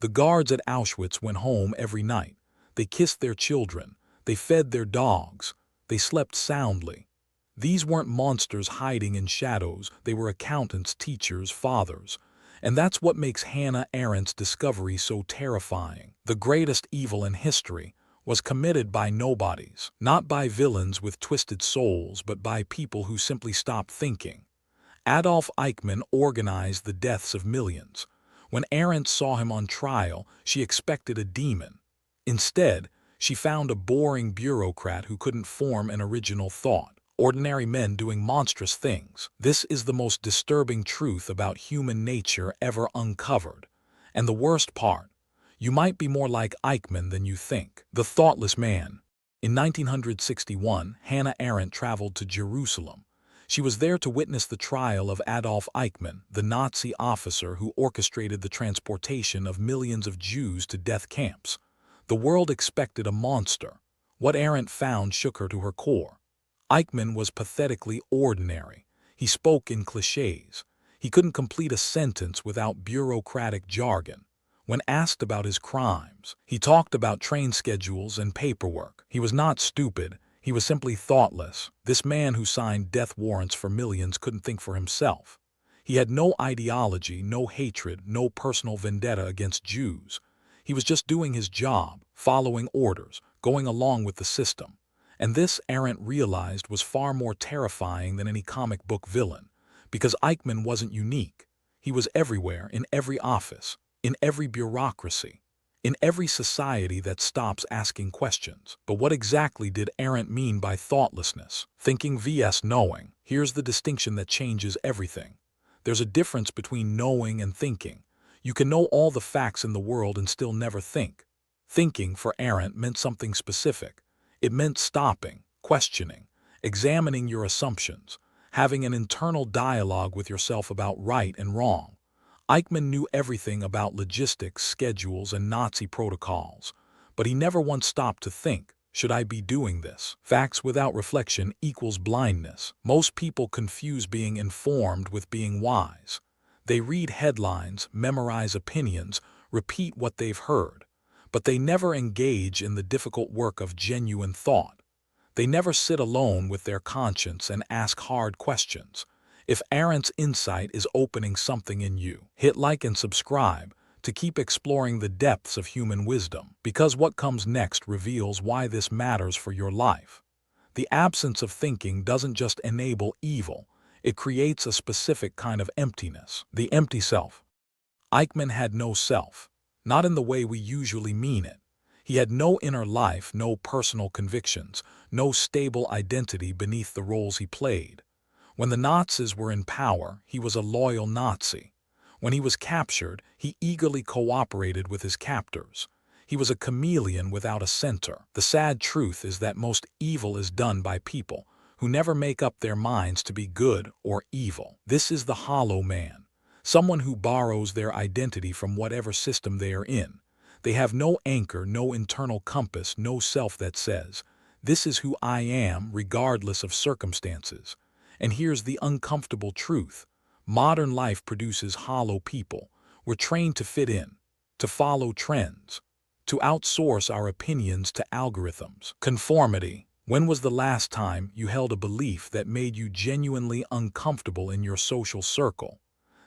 The guards at Auschwitz went home every night. They kissed their children. They fed their dogs. They slept soundly. These weren't monsters hiding in shadows. They were accountants, teachers, fathers. And that's what makes Hannah Arendt's discovery so terrifying. The greatest evil in history was committed by nobodies, not by villains with twisted souls, but by people who simply stopped thinking. Adolf Eichmann organized the deaths of millions. When Arendt saw him on trial, she expected a demon. Instead, she found a boring bureaucrat who couldn't form an original thought. Ordinary men doing monstrous things. This is the most disturbing truth about human nature ever uncovered. And the worst part, you might be more like Eichmann than you think. The thoughtless man. In 1961, Hannah Arendt traveled to Jerusalem. She was there to witness the trial of Adolf Eichmann, the Nazi officer who orchestrated the transportation of millions of Jews to death camps. The world expected a monster. What Arendt found shook her to her core. Eichmann was pathetically ordinary. He spoke in clichés. He couldn't complete a sentence without bureaucratic jargon. When asked about his crimes, he talked about train schedules and paperwork. He was not stupid. He was simply thoughtless. This man who signed death warrants for millions couldn't think for himself. He had no ideology, no hatred, no personal vendetta against Jews. He was just doing his job, following orders, going along with the system. And this, Arendt realized, was far more terrifying than any comic book villain, because Eichmann wasn't unique. He was everywhere, in every office, in every bureaucracy, in every society that stops asking questions. But what exactly did Arendt mean by thoughtlessness? Thinking vs. knowing. Here's the distinction that changes everything. There's a difference between knowing and thinking. You can know all the facts in the world and still never think. Thinking, for Arendt, meant something specific. It meant stopping, questioning, examining your assumptions, having an internal dialogue with yourself about right and wrong. Eichmann knew everything about logistics, schedules, and Nazi protocols, but he never once stopped to think, should I be doing this? Facts without reflection equals blindness. Most people confuse being informed with being wise. They read headlines, memorize opinions, repeat what they've heard, but they never engage in the difficult work of genuine thought. They never sit alone with their conscience and ask hard questions. If Arendt's insight is opening something in you, hit like and subscribe to keep exploring the depths of human wisdom, because what comes next reveals why this matters for your life. The absence of thinking doesn't just enable evil, it creates a specific kind of emptiness, the empty self. Eichmann had no self, not in the way we usually mean it. He had no inner life, no personal convictions, no stable identity beneath the roles he played. When the Nazis were in power, he was a loyal Nazi. When he was captured, he eagerly cooperated with his captors. He was a chameleon without a center. The sad truth is that most evil is done by people who never make up their minds to be good or evil. This is the hollow man, someone who borrows their identity from whatever system they are in. They have no anchor, no internal compass, no self that says, "This is who I am, regardless of circumstances." And here's the uncomfortable truth. Modern life produces hollow people. We're trained to fit in, to follow trends, to outsource our opinions to algorithms. Conformity. When was the last time you held a belief that made you genuinely uncomfortable in your social circle?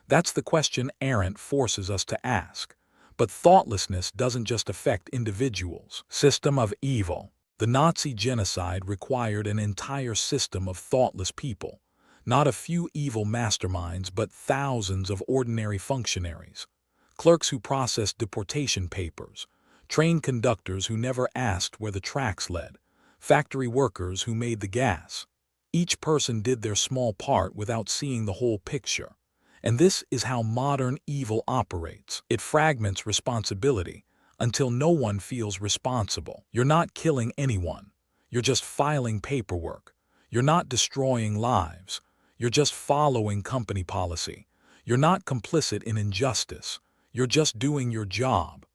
That's the question Arendt forces us to ask. But thoughtlessness doesn't just affect individuals. System of evil. The Nazi genocide required an entire system of thoughtless people. Not a few evil masterminds, but thousands of ordinary functionaries. Clerks who processed deportation papers, train conductors who never asked where the tracks led, factory workers who made the gas. Each person did their small part without seeing the whole picture. And this is how modern evil operates. It fragments responsibility until no one feels responsible. You're not killing anyone. You're just filing paperwork. You're not destroying lives. You're just following company policy. You're not complicit in injustice. You're just doing your job.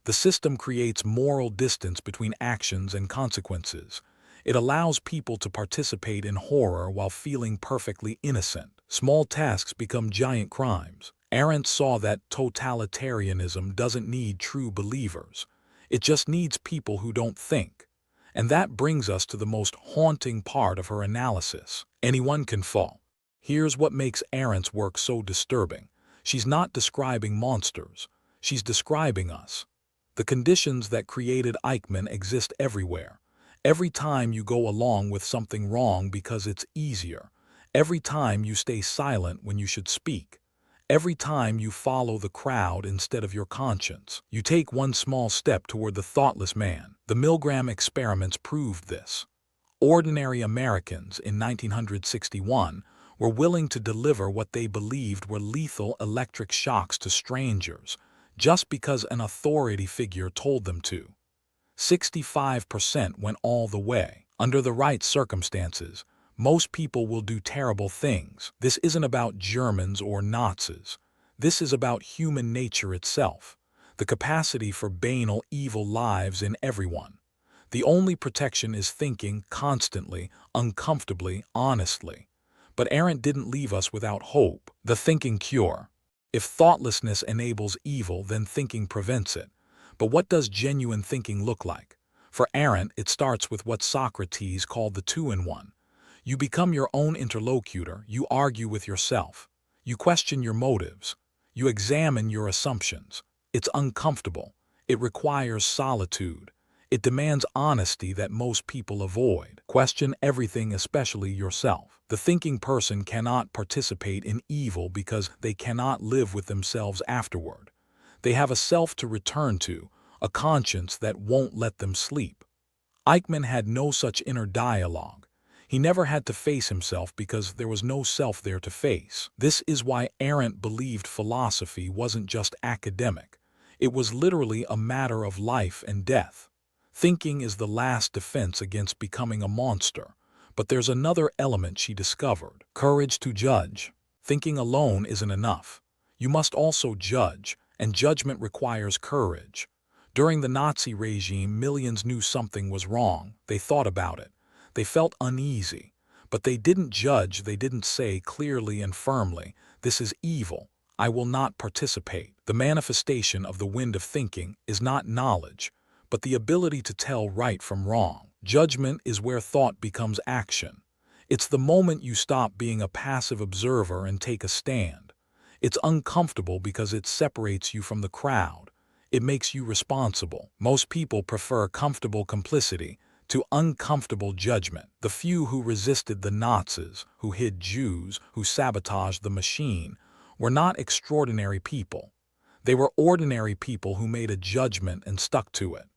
The system creates moral distance between actions and consequences. It allows people to participate in horror while feeling perfectly innocent. Small tasks become giant crimes. Arendt saw that totalitarianism doesn't need true believers. It just needs people who don't think. And that brings us to the most haunting part of her analysis. Anyone can fall. Here's what makes Arendt's work so disturbing. She's not describing monsters. She's describing us. The conditions that created Eichmann exist everywhere. Every time you go along with something wrong because it's easier. Every time you stay silent when you should speak. Every time you follow the crowd instead of your conscience. You take one small step toward the thoughtless man. The Milgram experiments proved this. Ordinary Americans in 1961 were willing to deliver what they believed were lethal electric shocks to strangers, just because an authority figure told them to. 65% went all the way. Under the right circumstances, most people will do terrible things. This isn't about Germans or Nazis. This is about human nature itself, the capacity for banal evil lives in everyone. The only protection is thinking constantly, uncomfortably, honestly. But Arendt didn't leave us without hope. The thinking cure. If thoughtlessness enables evil, then thinking prevents it. But what does genuine thinking look like? For Arendt, it starts with what Socrates called the two-in-one. You become your own interlocutor, you argue with yourself. You question your motives. You examine your assumptions. It's uncomfortable. It requires solitude. It demands honesty that most people avoid. Question everything, especially yourself. The thinking person cannot participate in evil because they cannot live with themselves afterward. They have a self to return to, a conscience that won't let them sleep. Eichmann had no such inner dialogue. He never had to face himself because there was no self there to face. This is why Arendt believed philosophy wasn't just academic. It was literally a matter of life and death. Thinking is the last defense against becoming a monster. But there's another element she discovered: courage to judge. Thinking alone isn't enough. You must also judge, and judgment requires courage. During the Nazi regime, millions knew something was wrong. They thought about it. They felt uneasy. But they didn't judge, they didn't say clearly and firmly, "This is evil. I will not participate." The manifestation of the wind of thinking is not knowledge, but the ability to tell right from wrong. Judgment is where thought becomes action. It's the moment you stop being a passive observer and take a stand. It's uncomfortable because it separates you from the crowd. It makes you responsible. Most people prefer comfortable complicity to uncomfortable judgment. The few who resisted the Nazis, who hid Jews, who sabotaged the machine, were not extraordinary people. They were ordinary people who made a judgment and stuck to it.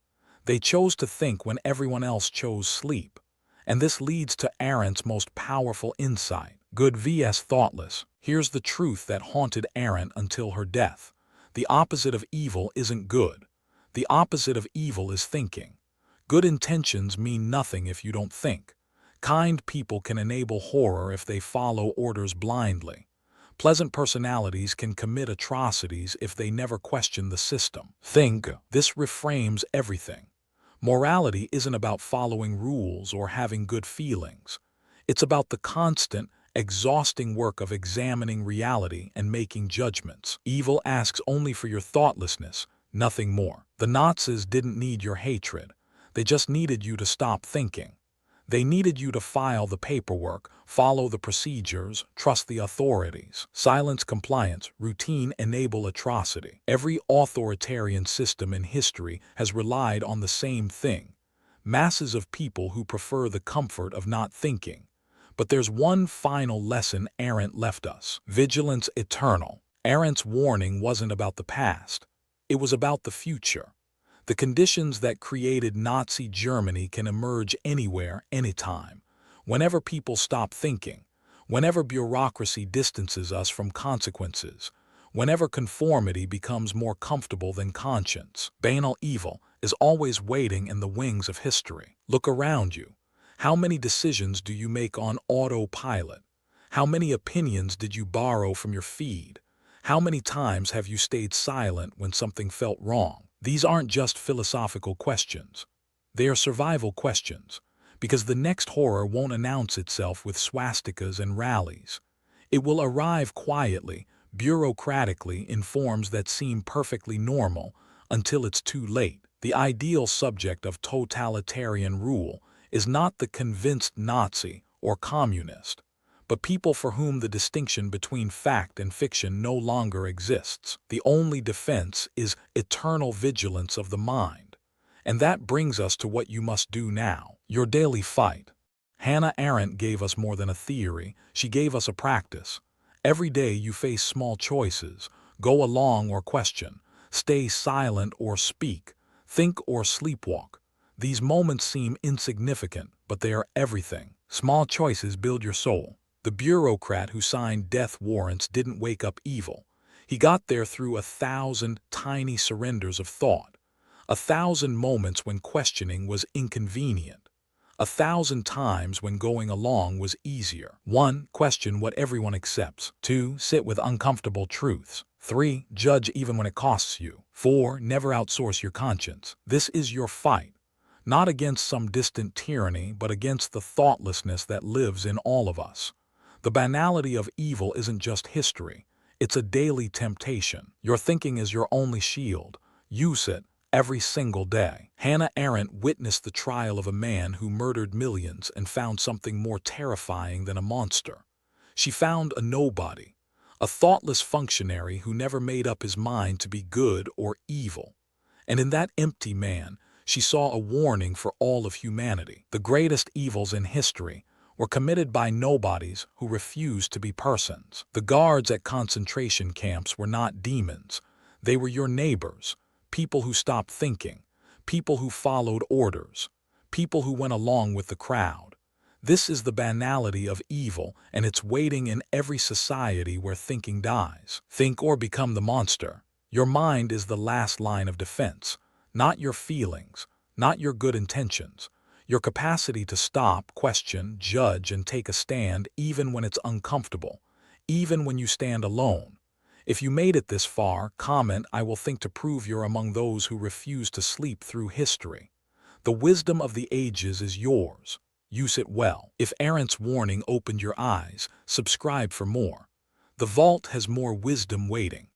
They chose to think when everyone else chose sleep. And this leads to Arendt's most powerful insight: good vs. thoughtless. Here's the truth that haunted Arendt until her death. The opposite of evil isn't good. The opposite of evil is thinking. Good intentions mean nothing if you don't think. Kind people can enable horror if they follow orders blindly. Pleasant personalities can commit atrocities if they never question the system. Think. This reframes everything. Morality isn't about following rules or having good feelings. It's about the constant, exhausting work of examining reality and making judgments. Evil asks only for your thoughtlessness, nothing more. The Nazis didn't need your hatred. They just needed you to stop thinking. They needed you to file the paperwork, follow the procedures, trust the authorities. Silence, compliance, routine enable atrocity. Every authoritarian system in history has relied on the same thing: masses of people who prefer the comfort of not thinking. But there's one final lesson Arendt left us: vigilance eternal. Arendt's warning wasn't about the past. It was about the future. The conditions that created Nazi Germany can emerge anywhere, anytime. Whenever people stop thinking, whenever bureaucracy distances us from consequences, whenever conformity becomes more comfortable than conscience. Banal evil is always waiting in the wings of history. Look around you. How many decisions do you make on autopilot? How many opinions did you borrow from your feed? How many times have you stayed silent when something felt wrong? These aren't just philosophical questions. They are survival questions, because the next horror won't announce itself with swastikas and rallies. It will arrive quietly, bureaucratically in forms that seem perfectly normal until it's too late. The ideal subject of totalitarian rule is not the convinced Nazi or communist, but people for whom the distinction between fact and fiction no longer exists. The only defense is eternal vigilance of the mind. And that brings us to what you must do now, your daily fight. Hannah Arendt gave us more than a theory, she gave us a practice. Every day you face small choices, go along or question, stay silent or speak, think or sleepwalk. These moments seem insignificant, but they are everything. Small choices build your soul. The bureaucrat who signed death warrants didn't wake up evil. He got there through 1,000 tiny surrenders of thought, 1,000 moments when questioning was inconvenient, 1,000 times when going along was easier. 1. Question what everyone accepts. 2. Sit with uncomfortable truths. 3. Judge even when it costs you. 4. Never outsource your conscience. This is your fight, not against some distant tyranny, but against the thoughtlessness that lives in all of us. The banality of evil isn't just history, it's a daily temptation. Your thinking is your only shield. Use it every single day. Hannah Arendt witnessed the trial of a man who murdered millions and found something more terrifying than a monster. She found a nobody, a thoughtless functionary who never made up his mind to be good or evil. And in that empty man, she saw a warning for all of humanity. The greatest evils in history were committed by nobodies who refused to be persons. The guards at concentration camps were not demons. They were your neighbors, people who stopped thinking, people who followed orders, people who went along with the crowd. This is the banality of evil, and it's waiting in every society where thinking dies. Think or become the monster. Your mind is the last line of defense, not your feelings, not your good intentions. Your capacity to stop, question, judge, and take a stand even when it's uncomfortable, even when you stand alone. If you made it this far, comment, I will think to prove you're among those who refuse to sleep through history. The wisdom of the ages is yours. Use it well. If Arendt's warning opened your eyes, subscribe for more. The vault has more wisdom waiting.